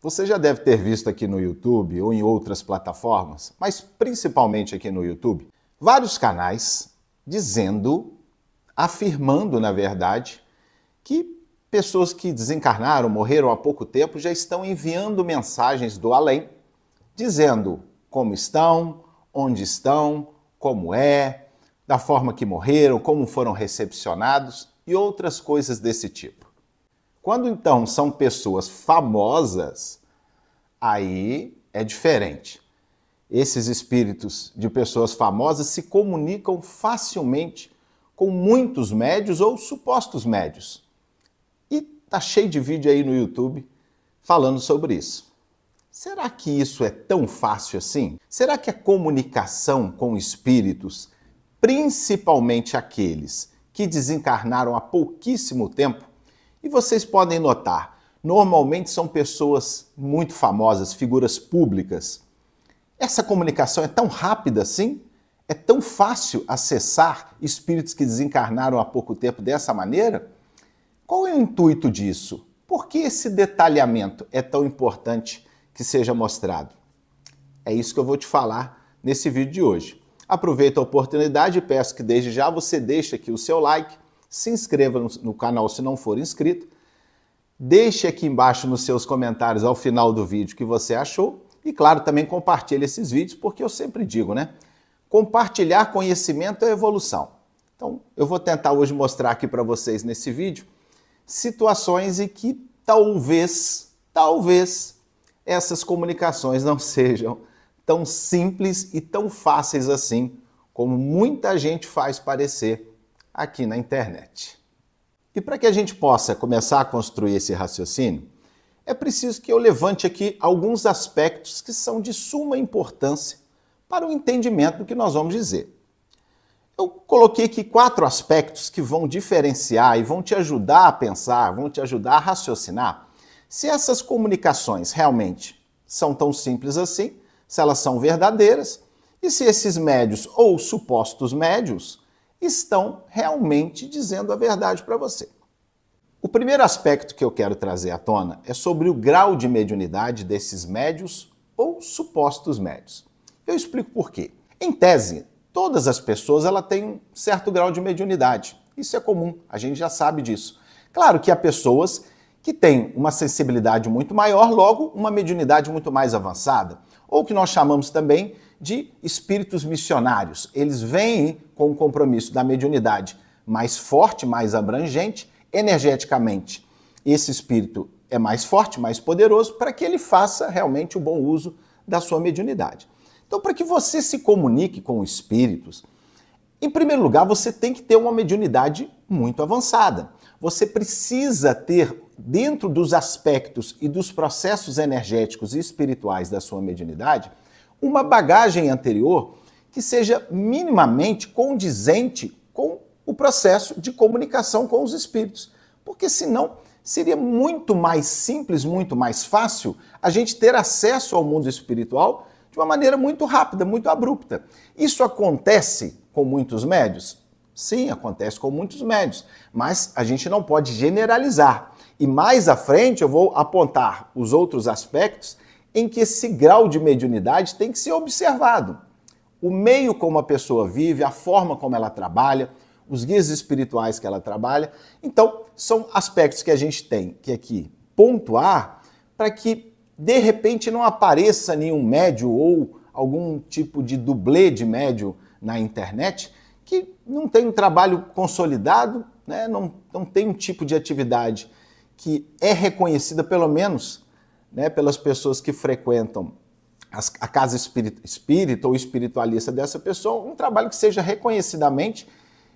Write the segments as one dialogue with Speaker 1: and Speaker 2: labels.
Speaker 1: Você já deve ter visto aqui no YouTube ou em outras plataformas, mas principalmente aqui no YouTube, vários canais afirmando, na verdade, que pessoas que desencarnaram, morreram há pouco tempo, já estão enviando mensagens do além, dizendo como estão, onde estão, como é, da forma que morreram, como foram recepcionados e outras coisas desse tipo. Quando então são pessoas famosas, aí é diferente. Esses espíritos de pessoas famosas se comunicam facilmente com muitos médios ou supostos médios. E tá cheio de vídeo aí no YouTube falando sobre isso. Será que isso é tão fácil assim? Será que a comunicação com espíritos, principalmente aqueles que desencarnaram há pouquíssimo tempo, e vocês podem notar, normalmente são pessoas muito famosas, figuras públicas. Essa comunicação é tão rápida assim? É tão fácil acessar espíritos que desencarnaram há pouco tempo dessa maneira? Qual é o intuito disso? Por que esse detalhamento é tão importante que seja mostrado? É isso que eu vou te falar nesse vídeo de hoje. Aproveita a oportunidade e peço que desde já você deixe aqui o seu like, se inscreva no canal se não for inscrito, deixe aqui embaixo nos seus comentários ao final do vídeo o que você achou e, claro, também compartilhe esses vídeos, porque eu sempre digo, né? Compartilhar conhecimento é evolução. Então, eu vou tentar hoje mostrar aqui para vocês nesse vídeo situações em que talvez essas comunicações não sejam tão simples e tão fáceis assim como muita gente faz parecer aqui na internet. E para que a gente possa começar a construir esse raciocínio, é preciso que eu levante aqui alguns aspectos que são de suma importância para o entendimento do que nós vamos dizer. Eu coloquei aqui 4 aspectos que vão diferenciar e vão te ajudar a pensar, vão te ajudar a raciocinar se essas comunicações realmente são tão simples assim, se elas são verdadeiras e se esses médios ou supostos médios estão realmente dizendo a verdade para você. O primeiro aspecto que eu quero trazer à tona é sobre o grau de mediunidade desses médios ou supostos médios. Eu explico por quê. Em tese, todas as pessoas têm um certo grau de mediunidade. Isso é comum, a gente já sabe disso. Claro que há pessoas que têm uma sensibilidade muito maior, logo uma mediunidade muito mais avançada, ou que nós chamamos também de espíritos missionários. Eles vêm com o compromisso da mediunidade mais forte, mais abrangente, energeticamente. Esse espírito é mais forte, mais poderoso, para que ele faça realmente o bom uso da sua mediunidade. Então, para que você se comunique com espíritos, em primeiro lugar, você tem que ter uma mediunidade muito avançada. Você precisa ter, dentro dos aspectos e dos processos energéticos e espirituais da sua mediunidade, uma bagagem anterior que seja minimamente condizente com o processo de comunicação com os espíritos. Porque senão seria muito mais simples, muito mais fácil a gente ter acesso ao mundo espiritual de uma maneira muito rápida, muito abrupta. Isso acontece com muitos médios? Sim, acontece com muitos médios, mas a gente não pode generalizar. E mais à frente eu vou apontar os outros aspectos em que esse grau de mediunidade tem que ser observado. O meio como a pessoa vive, a forma como ela trabalha, os guias espirituais que ela trabalha. Então, são aspectos que a gente tem que aqui pontuar para que, de repente, não apareça nenhum médium ou algum tipo de dublê de médium na internet que não tem um trabalho consolidado, né? Não tem um tipo de atividade que é reconhecida, pelo menos, né, pelas pessoas que frequentam a casa espírita ou espiritualista dessa pessoa, um trabalho que seja reconhecidamente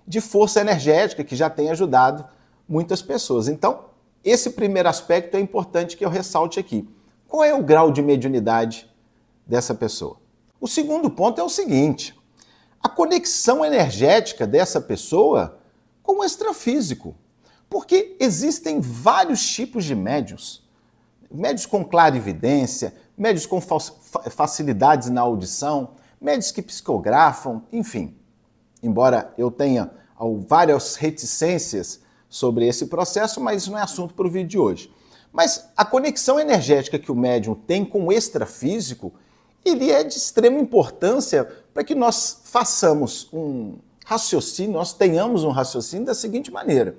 Speaker 1: de força energética, que já tem ajudado muitas pessoas. Então, esse primeiro aspecto é importante que eu ressalte aqui. Qual é o grau de mediunidade dessa pessoa? O segundo ponto é o seguinte: a conexão energética dessa pessoa com o extrafísico. Porque existem vários tipos de médiuns. Médiuns com clarividência, médiuns com facilidades na audição, médiuns que psicografam, enfim. Embora eu tenha várias reticências sobre esse processo, mas isso não é assunto para o vídeo de hoje. Mas a conexão energética que o médium tem com o extrafísico, ele é de extrema importância para que nós façamos um raciocínio, nós tenhamos um raciocínio da seguinte maneira.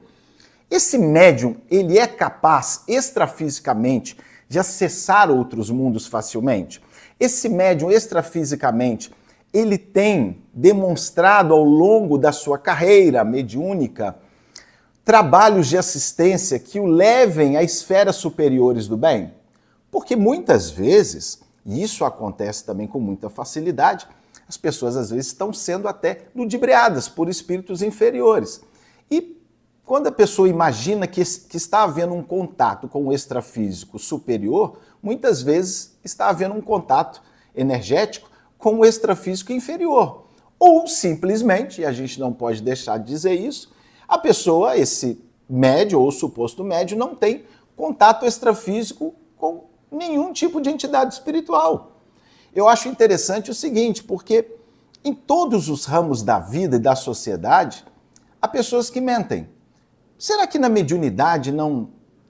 Speaker 1: Esse médium, ele é capaz extrafisicamente de acessar outros mundos facilmente? Esse médium extrafisicamente, ele tem demonstrado ao longo da sua carreira mediúnica trabalhos de assistência que o levem a esferas superiores do bem? Porque muitas vezes, e isso acontece também com muita facilidade, as pessoas às vezes estão sendo até ludibriadas por espíritos inferiores. E quando a pessoa imagina que está havendo um contato com o extrafísico superior, muitas vezes está havendo um contato energético com o extrafísico inferior. Ou simplesmente, e a gente não pode deixar de dizer isso, a pessoa, esse médium ou suposto médium, não tem contato extrafísico com nenhum tipo de entidade espiritual. Eu acho interessante o seguinte, porque em todos os ramos da vida e da sociedade, há pessoas que mentem. Será que na mediunidade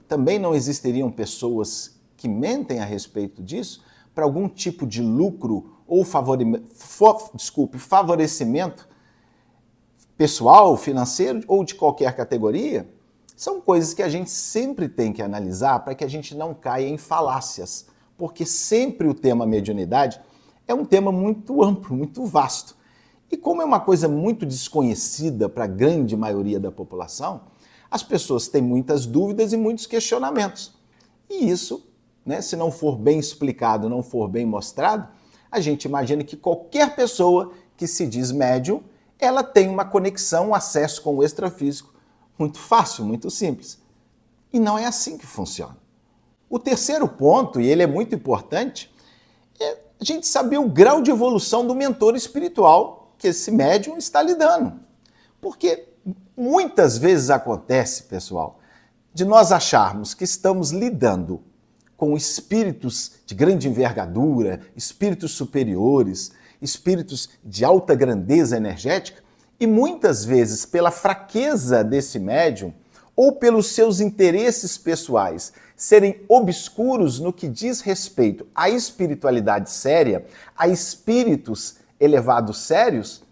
Speaker 1: também não existiriam pessoas que mentem a respeito disso para algum tipo de lucro ou favorecimento pessoal, financeiro ou de qualquer categoria? São coisas que a gente sempre tem que analisar para que a gente não caia em falácias, porque sempre o tema mediunidade é um tema muito amplo, muito vasto. E como é uma coisa muito desconhecida para a grande maioria da população, as pessoas têm muitas dúvidas e muitos questionamentos. E isso, né, se não for bem explicado, não for bem mostrado, a gente imagina que qualquer pessoa que se diz médium, ela tem uma conexão, um acesso com o extrafísico muito fácil, muito simples. E não é assim que funciona. O terceiro ponto, e ele é muito importante, é a gente saber o grau de evolução do mentor espiritual que esse médium está lidando. Porque muitas vezes acontece, pessoal, de nós acharmos que estamos lidando com espíritos de grande envergadura, espíritos superiores, espíritos de alta grandeza energética, e muitas vezes, pela fraqueza desse médium, ou pelos seus interesses pessoais serem obscuros no que diz respeito à espiritualidade séria, a espíritos elevados sérios,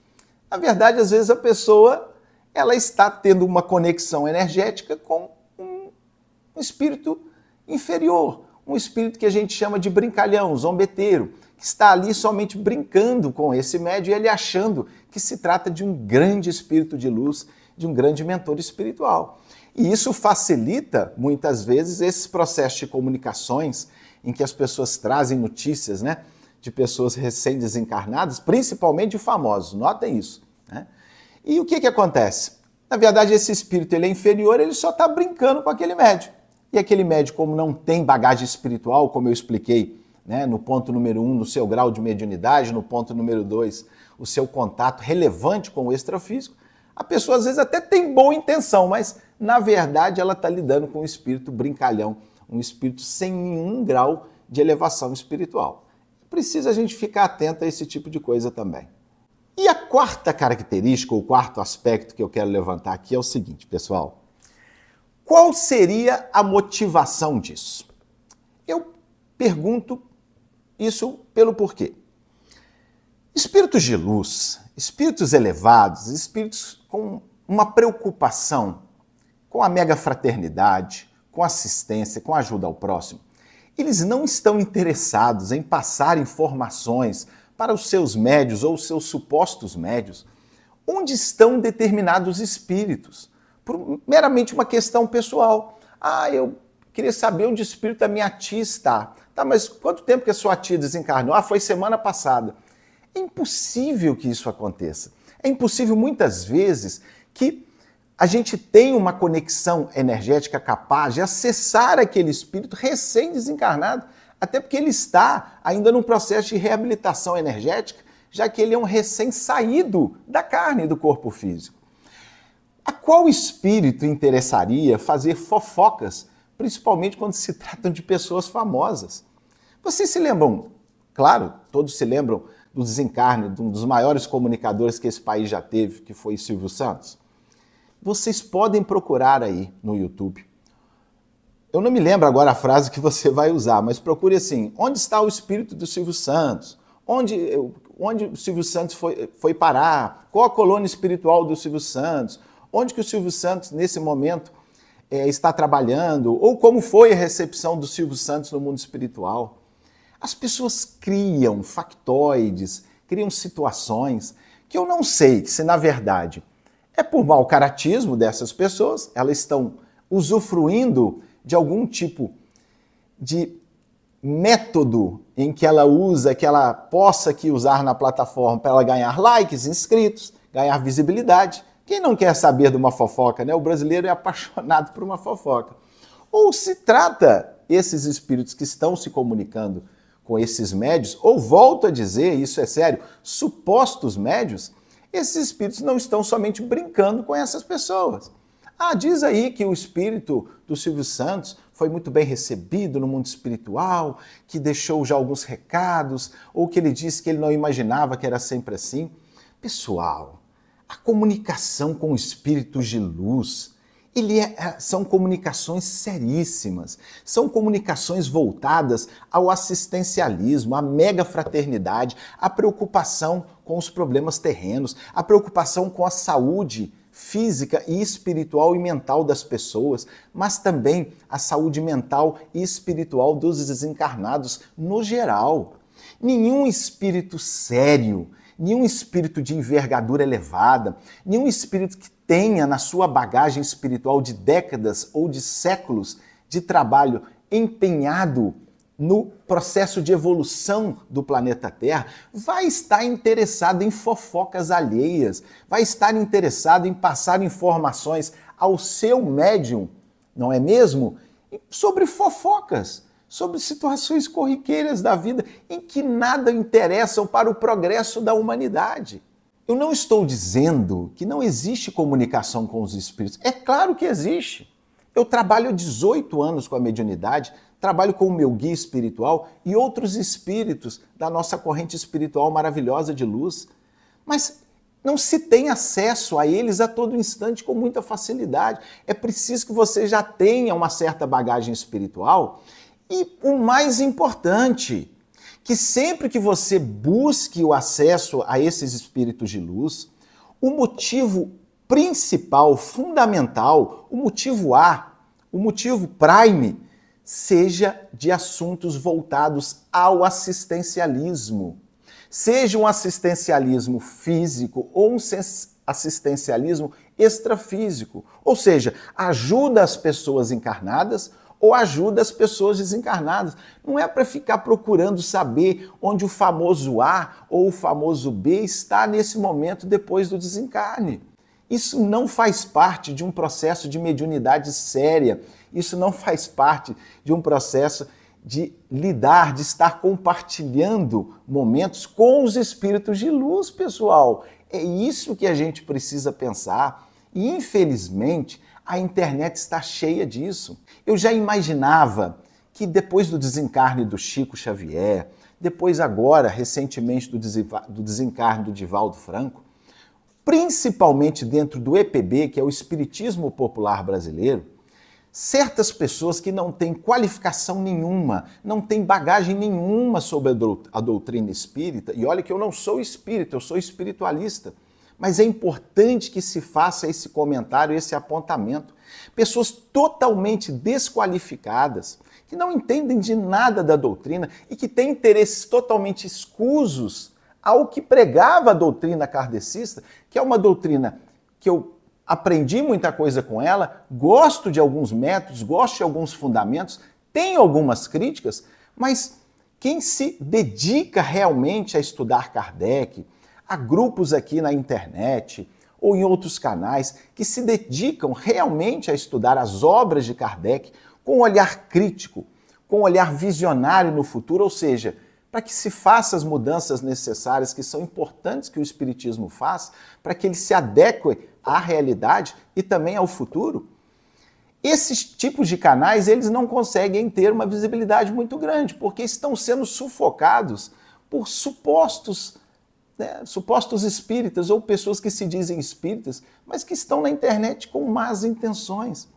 Speaker 1: na verdade, às vezes a pessoa ela está tendo uma conexão energética com um espírito inferior, um espírito que a gente chama de brincalhão, zombeteiro, que está ali somente brincando com esse médium e ele achando que se trata de um grande espírito de luz, de um grande mentor espiritual. E isso facilita, muitas vezes, esses processos de comunicações em que as pessoas trazem notícias, né, de pessoas recém-desencarnadas, principalmente de famosos, notem isso, né? E o que acontece? Na verdade, esse espírito ele é inferior, ele só está brincando com aquele médium. E aquele médium, como não tem bagagem espiritual, como eu expliquei, né, no ponto número 1, no seu grau de mediunidade, no ponto número 2, o seu contato relevante com o extrafísico, a pessoa às vezes até tem boa intenção, mas na verdade ela está lidando com um espírito brincalhão, um espírito sem nenhum grau de elevação espiritual. Precisa a gente ficar atento a esse tipo de coisa também. E a quarta característica, ou quarto aspecto que eu quero levantar aqui é o seguinte, pessoal. Qual seria a motivação disso? Eu pergunto isso pelo porquê. Espíritos de luz, espíritos elevados, espíritos com uma preocupação com a mega fraternidade, com assistência, com ajuda ao próximo, eles não estão interessados em passar informações para os seus médios ou os seus supostos médios onde estão determinados espíritos, por meramente uma questão pessoal. Eu queria saber onde o espírito da minha tia está. Tá, mas quanto tempo que a sua tia desencarnou? Foi semana passada. É impossível que isso aconteça. É impossível muitas vezes que a gente tenha uma conexão energética capaz de acessar aquele espírito recém-desencarnado, até porque ele está ainda num processo de reabilitação energética, já que ele é um recém-saído da carne e do corpo físico. A qual espírito interessaria fazer fofocas, principalmente quando se tratam de pessoas famosas? Vocês se lembram, claro, todos se lembram do desencarne de um dos maiores comunicadores que esse país já teve, que foi Silvio Santos? Vocês podem procurar aí no YouTube Eu não me lembro agora a frase que você vai usar, mas procure assim, onde está o espírito do Silvio Santos? Onde o Silvio Santos foi parar? Qual a colônia espiritual do Silvio Santos? Onde que o Silvio Santos, nesse momento, está trabalhando? Ou como foi a recepção do Silvio Santos no mundo espiritual? As pessoas criam factoides, criam situações que eu não sei se, na verdade, é por mau caratismo dessas pessoas, elas estão usufruindo de algum tipo de método em que ela usa, que ela possa aqui usar na plataforma para ela ganhar likes, inscritos, ganhar visibilidade. Quem não quer saber de uma fofoca, né? O brasileiro é apaixonado por uma fofoca. Ou se trata esses espíritos que estão se comunicando com esses médios, ou volto a dizer, isso é sério, supostos médios, esses espíritos não estão somente brincando com essas pessoas. Ah, diz aí que o espírito do Silvio Santos foi muito bem recebido no mundo espiritual, que deixou já alguns recados, ou que ele disse que ele não imaginava que era sempre assim. Pessoal, a comunicação com espíritos de luz, são comunicações seríssimas, são comunicações voltadas ao assistencialismo, à mega fraternidade, à preocupação com os problemas terrenos, à preocupação com a saúde física e espiritual e mental das pessoas, mas também a saúde mental e espiritual dos desencarnados no geral. Nenhum espírito sério, nenhum espírito de envergadura elevada, nenhum espírito que tenha na sua bagagem espiritual de décadas ou de séculos de trabalho empenhado no processo de evolução do planeta Terra, vai estar interessado em fofocas alheias, vai estar interessado em passar informações ao seu médium, não é mesmo? Sobre fofocas, sobre situações corriqueiras da vida em que nada interessam para o progresso da humanidade. Eu não estou dizendo que não existe comunicação com os espíritos. É claro que existe. Eu trabalho há 18 anos com a mediunidade, trabalho com o meu guia espiritual e outros espíritos da nossa corrente espiritual maravilhosa de luz. Mas não se tem acesso a eles a todo instante com muita facilidade. É preciso que você já tenha uma certa bagagem espiritual. E o mais importante, que sempre que você busque o acesso a esses espíritos de luz, o motivo principal, fundamental, o motivo A, o motivo prime, seja de assuntos voltados ao assistencialismo. Seja um assistencialismo físico ou um assistencialismo extrafísico. Ou seja, ajuda as pessoas encarnadas ou ajuda as pessoas desencarnadas. Não é para ficar procurando saber onde o famoso A ou o famoso B está nesse momento depois do desencarne. Isso não faz parte de um processo de mediunidade séria. Isso não faz parte de um processo de lidar, de estar compartilhando momentos com os espíritos de luz, pessoal. É isso que a gente precisa pensar. E, infelizmente, a internet está cheia disso. Eu já imaginava que depois do desencarne do Chico Xavier, depois agora, recentemente, do desencarne do Divaldo Franco, principalmente dentro do EPB, que é o Espiritismo Popular Brasileiro, certas pessoas que não têm qualificação nenhuma, não têm bagagem nenhuma sobre a doutrina espírita, e olha que eu não sou espírita, eu sou espiritualista, mas é importante que se faça esse comentário, esse apontamento. Pessoas totalmente desqualificadas, que não entendem de nada da doutrina e que têm interesses totalmente escusos ao que pregava a doutrina kardecista, que é uma doutrina que eu aprendi muita coisa com ela, gosto de alguns métodos, gosto de alguns fundamentos, tenho algumas críticas, mas quem se dedica realmente a estudar Kardec, há grupos aqui na internet ou em outros canais que se dedicam realmente a estudar as obras de Kardec com um olhar crítico, com um olhar visionário no futuro, ou seja, para que se faça as mudanças necessárias que são importantes que o Espiritismo faz, para que ele se adeque à realidade e também ao futuro. Esses tipos de canais, eles não conseguem ter uma visibilidade muito grande, porque estão sendo sufocados por supostos espíritas ou pessoas que se dizem espíritas, mas que estão na internet com más intenções.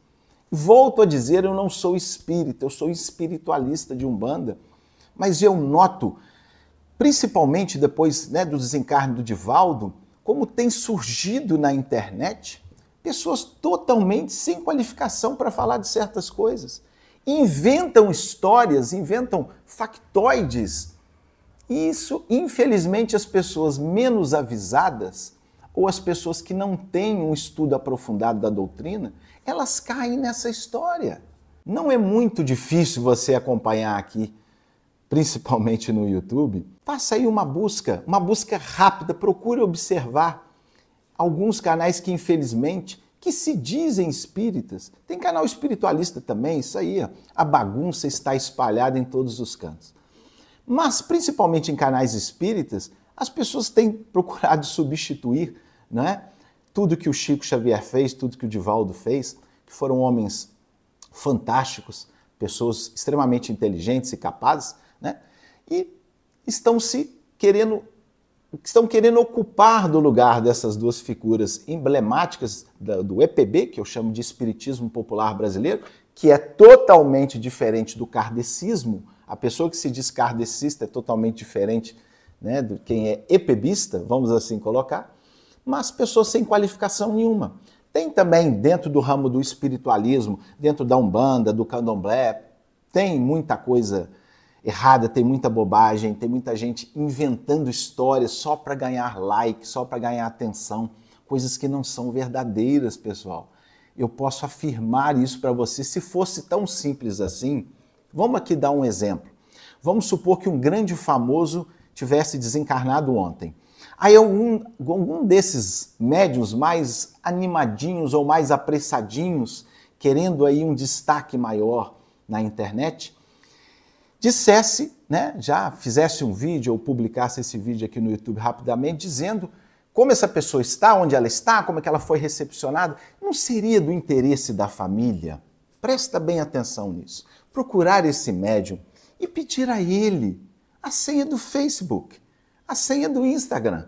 Speaker 1: Volto a dizer, eu não sou espírita, eu sou espiritualista de Umbanda, mas eu noto, principalmente depois, né, do desencarne do Divaldo, como tem surgido na internet pessoas totalmente sem qualificação para falar de certas coisas. Inventam histórias, inventam factoides. E isso, infelizmente, as pessoas menos avisadas ou as pessoas que não têm um estudo aprofundado da doutrina, elas caem nessa história. Não é muito difícil você acompanhar aqui, principalmente no YouTube. Faça aí uma busca rápida, procure observar alguns canais que, infelizmente, que se dizem espíritas. Tem canal espiritualista também, isso aí, ó, a bagunça está espalhada em todos os cantos. Mas, principalmente em canais espíritas, as pessoas têm procurado substituir, né, tudo que o Chico Xavier fez, tudo que o Divaldo fez, que foram homens fantásticos, pessoas extremamente inteligentes e capazes, né, e estão querendo ocupar do lugar dessas duas figuras emblemáticas do EPB, que eu chamo de Espiritismo Popular Brasileiro, que é totalmente diferente do kardecismo. A pessoa que se diz kardecista é totalmente diferente, né, de quem é EPBista, vamos assim colocar, mas pessoas sem qualificação nenhuma. Tem também, dentro do ramo do espiritualismo, dentro da Umbanda, do Candomblé, tem muita coisa errada, tem muita bobagem, tem muita gente inventando histórias só para ganhar like, só para ganhar atenção, coisas que não são verdadeiras, pessoal. Eu posso afirmar isso para você. Se fosse tão simples assim, vamos aqui dar um exemplo. Vamos supor que um grande famoso tivesse desencarnado ontem. Aí algum desses médiuns mais animadinhos ou mais apressadinhos, querendo aí um destaque maior na internet, dissesse, né, já fizesse um vídeo ou publicasse esse vídeo aqui no YouTube rapidamente, dizendo como essa pessoa está, onde ela está, como é que ela foi recepcionada. Não seria do interesse da família? Presta bem atenção nisso. Procurar esse médium e pedir a ele a senha do Facebook, a senha do Instagram,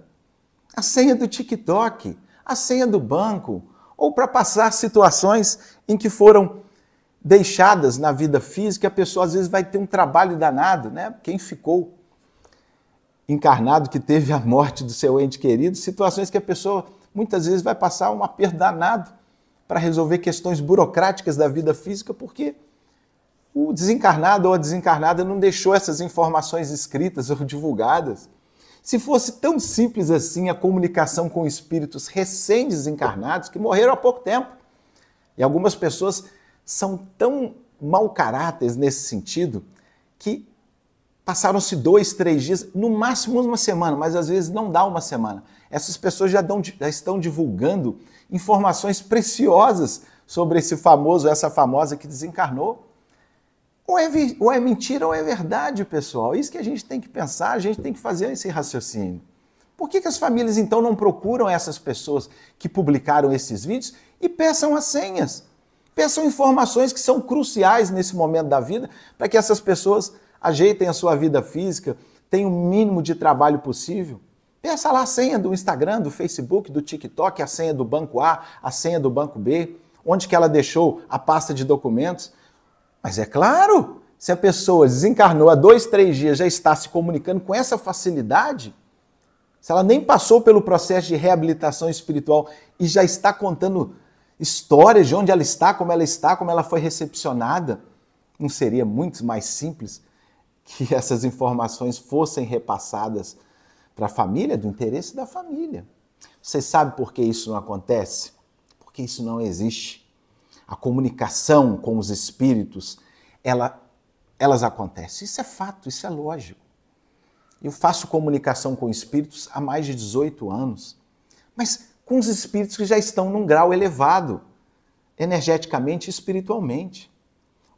Speaker 1: a senha do TikTok, a senha do banco, ou para passar situações em que foram deixadas na vida física, a pessoa às vezes vai ter um trabalho danado, né? Quem ficou encarnado, que teve a morte do seu ente querido, situações que a pessoa muitas vezes vai passar um aperto danado para resolver questões burocráticas da vida física, porque o desencarnado ou a desencarnada não deixou essas informações escritas ou divulgadas. Se fosse tão simples assim a comunicação com espíritos recém-desencarnados que morreram há pouco tempo, e algumas pessoas são tão mau caráteres nesse sentido que passaram-se 2, 3 dias, no máximo uma semana, mas às vezes não dá uma semana. Essas pessoas já estão divulgando informações preciosas sobre esse famoso, essa famosa que desencarnou. Ou é mentira ou é verdade, pessoal. É isso que a gente tem que pensar, a gente tem que fazer esse raciocínio. Por que as famílias então não procuram essas pessoas que publicaram esses vídeos e peçam as senhas? Peçam informações que são cruciais nesse momento da vida para que essas pessoas ajeitem a sua vida física, tenham o mínimo de trabalho possível. Peça lá a senha do Instagram, do Facebook, do TikTok, a senha do banco A, a senha do banco B, onde que ela deixou a pasta de documentos. Mas é claro, se a pessoa desencarnou há 2, 3 dias, já está se comunicando com essa facilidade, se ela nem passou pelo processo de reabilitação espiritual e já está contando histórias de onde ela está, como ela foi recepcionada, não seria muito mais simples que essas informações fossem repassadas para a família, do interesse da família? Você sabe por que isso não acontece? Porque isso não existe. A comunicação com os espíritos, elas acontecem. Isso é fato, isso é lógico. Eu faço comunicação com espíritos há mais de 18 anos, mas com os espíritos que já estão num grau elevado, energeticamente e espiritualmente.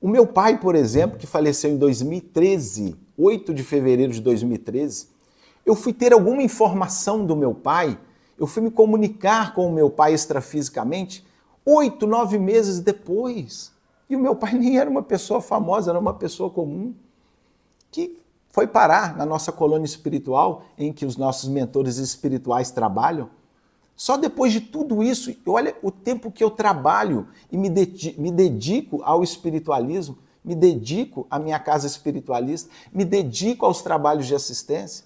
Speaker 1: O meu pai, por exemplo, que faleceu em 2013, 8 de fevereiro de 2013, eu fui ter alguma informação do meu pai, eu fui me comunicar com o meu pai extrafisicamente 8, 9 meses depois. E o meu pai nem era uma pessoa famosa, era uma pessoa comum, que foi parar na nossa colônia espiritual, em que os nossos mentores espirituais trabalham, Só depois de tudo isso, olha o tempo que eu trabalho e me dedico ao espiritualismo, me dedico à minha casa espiritualista, me dedico aos trabalhos de assistência.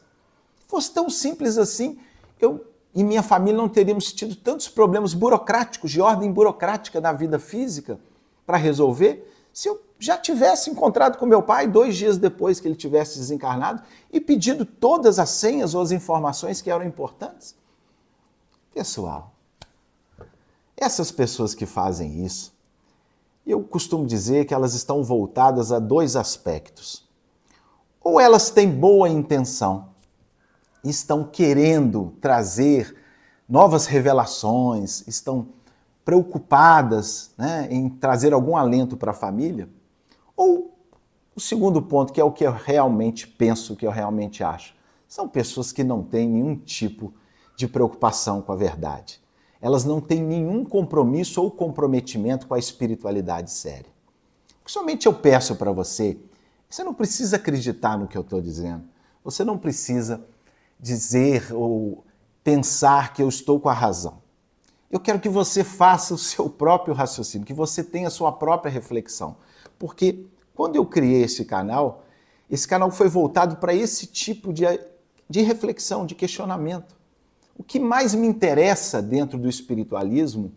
Speaker 1: Se fosse tão simples assim, eu e minha família não teríamos tido tantos problemas burocráticos, de ordem burocrática na vida física, para resolver, se eu já tivesse encontrado com meu pai 2 dias depois que ele tivesse desencarnado e pedido todas as senhas ou as informações que eram importantes. Pessoal, essas pessoas que fazem isso, eu costumo dizer que elas estão voltadas a 2 aspectos. Ou elas têm boa intenção, estão querendo trazer novas revelações, estão preocupadas, né, em trazer algum alento para a família. Ou o segundo ponto, que é o que eu realmente penso, o que eu realmente acho, são pessoas que não têm nenhum tipo de preocupação com a verdade. Elas não têm nenhum compromisso ou comprometimento com a espiritualidade séria. Somente eu peço para você, você não precisa acreditar no que eu estou dizendo, você não precisa dizer ou pensar que eu estou com a razão. Eu quero que você faça o seu próprio raciocínio, que você tenha a sua própria reflexão. Porque quando eu criei esse canal foi voltado para esse tipo de reflexão, de questionamento. O que mais me interessa dentro do espiritualismo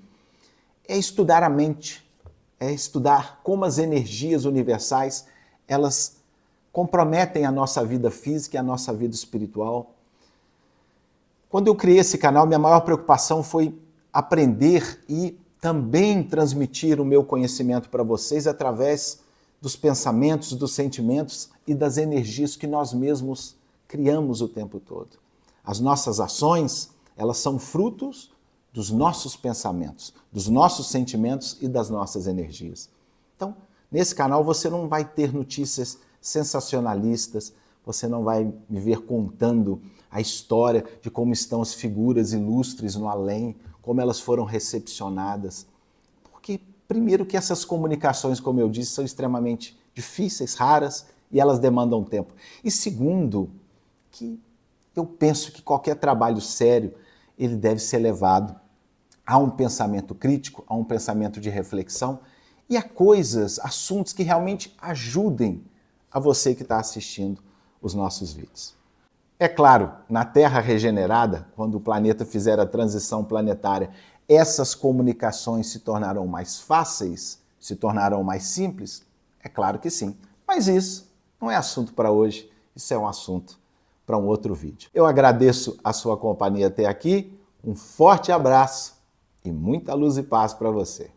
Speaker 1: é estudar a mente, é estudar como as energias universais, elas comprometem a nossa vida física e a nossa vida espiritual. Quando eu criei esse canal, minha maior preocupação foi aprender e também transmitir o meu conhecimento para vocês através dos pensamentos, dos sentimentos e das energias que nós mesmos criamos o tempo todo. As nossas ações, elas são frutos dos nossos pensamentos, dos nossos sentimentos e das nossas energias. Então, nesse canal você não vai ter notícias sensacionalistas, você não vai me ver contando a história de como estão as figuras ilustres no além, como elas foram recepcionadas. Porque, primeiro, que essas comunicações, como eu disse, são extremamente difíceis, raras, e elas demandam tempo. E segundo, que eu penso que qualquer trabalho sério, ele deve ser levado a um pensamento crítico, a um pensamento de reflexão e a coisas, assuntos que realmente ajudem a você que está assistindo os nossos vídeos. É claro, na Terra regenerada, quando o planeta fizer a transição planetária, essas comunicações se tornarão mais fáceis, se tornarão mais simples? É claro que sim. Mas isso não é assunto para hoje, isso é um assunto para um outro vídeo. Eu agradeço a sua companhia até aqui, um forte abraço e muita luz e paz para você.